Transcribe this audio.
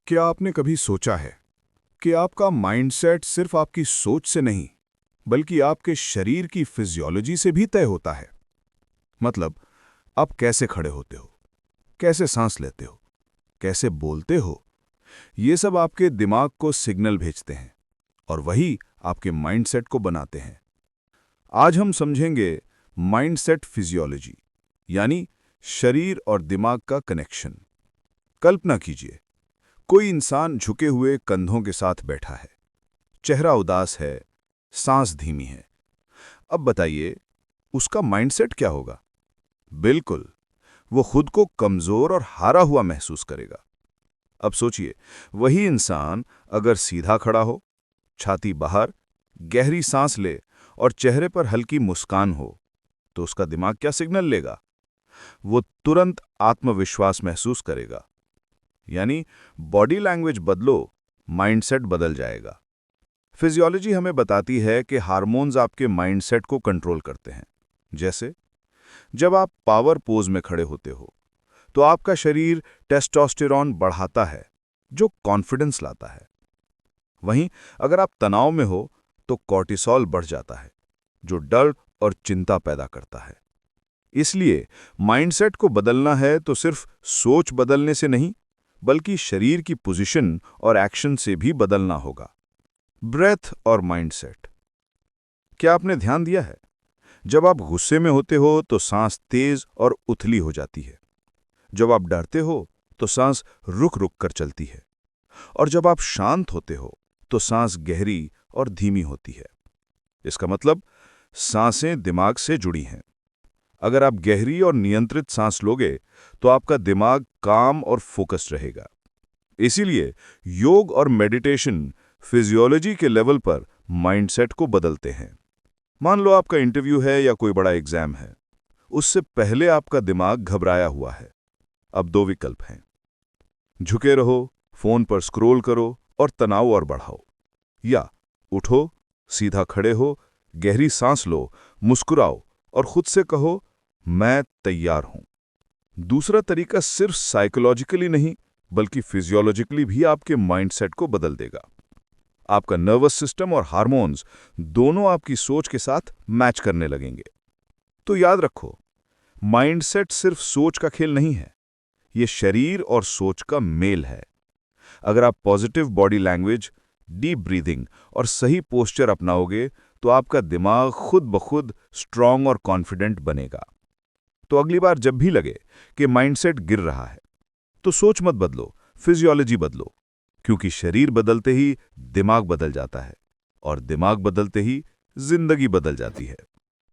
क्या आपने कभी सोचा है कि आपका माइंडसेट सिर्फ आपकी सोच से नहीं, बल्कि आपके शरीर की फिजियोलॉजी से भी तय होता है? मतलब, आप कैसे खड़े होते हो, कैसे सांस लेते हो, कैसे बोलते हो, ये सब आपके दिमाग को सिग्नल भेजते हैं और वही आपके माइंडसेट को बनाते हैं। आज हम समझेंगे माइंडसेट फिजियोलॉजी, यानी शरीर और दिमाग का कनेक्शन। कल्पना कीजिए, कोई इंसान झुके हुए कंधों के साथ बैठा है, चेहरा उदास है, सांस धीमी है। अब बताइए, उसका माइंडसेट क्या होगा? बिल्कुल, वो खुद को कमजोर और हारा हुआ महसूस करेगा। अब सोचिए, वही इंसान अगर सीधा खड़ा हो, छाती बाहर, गहरी सांस ले और चेहरे पर हल्की मुस्कान हो, तो उसका दिमाग क्या सिग्नल लेगा? वो तुरंत आत्मविश्वास महसूस करेगा। यानी बॉडी लैंग्वेज बदलो, माइंडसेट बदल जाएगा। फिजियोलॉजी हमें बताती है कि हार्मोन्स आपके माइंडसेट को कंट्रोल करते हैं। जैसे जब आप पावर पोज में खड़े होते हो, तो आपका शरीर टेस्टोस्टेरोन बढ़ाता है, जो कॉन्फिडेंस लाता है। वहीं अगर आप तनाव में हो, तो कॉर्टिसोल बढ़ जाता है, जो डर और चिंता पैदा करता है। इसलिए माइंडसेट को बदलना है तो सिर्फ सोच बदलने से नहीं, बल्कि शरीर की पोजीशन और एक्शन से भी बदलना होगा। ब्रेथ और माइंडसेट। क्या आपने ध्यान दिया है, जब आप गुस्से में होते हो तो सांस तेज और उथली हो जाती है। जब आप डरते हो तो सांस रुक रुक कर चलती है। और जब आप शांत होते हो तो सांस गहरी और धीमी होती है। इसका मतलब सांसें दिमाग से जुड़ी हैं। अगर आप गहरी और नियंत्रित सांस लोगे तो आपका दिमाग काम और फोकस्ड रहेगा। इसीलिए योग और मेडिटेशन फिजियोलॉजी के लेवल पर माइंडसेट को बदलते हैं। मान लो आपका इंटरव्यू है या कोई बड़ा एग्जाम है। उससे पहले आपका दिमाग घबराया हुआ है। अब दो विकल्प हैं: झुके रहो, फोन पर स्क्रॉल करो और तनाव और बढ़ाओ, या उठो, सीधा खड़े हो, गहरी सांस लो, मुस्कुराओ और खुद से कहो, मैं तैयार हूं। दूसरा तरीका सिर्फ साइकोलॉजिकली नहीं, बल्कि फिजियोलॉजिकली भी आपके माइंडसेट को बदल देगा। आपका नर्वस सिस्टम और हार्मोन्स दोनों आपकी सोच के साथ मैच करने लगेंगे। तो याद रखो, माइंडसेट सिर्फ सोच का खेल नहीं है, ये शरीर और सोच का मेल है। अगर आप positive body language, deep breathing और सही पोस्चर अपनाओगे, तो आपका दिमाग खुद ब खुद स्ट्रांग और कॉन्फिडेंट बनेगा। तो अगली बार जब भी लगे कि माइंडसेट गिर रहा है, तो सोच मत बदलो, फिजियोलॉजी बदलो। क्योंकि शरीर बदलते ही दिमाग बदल जाता है और दिमाग बदलते ही जिंदगी बदल जाती है।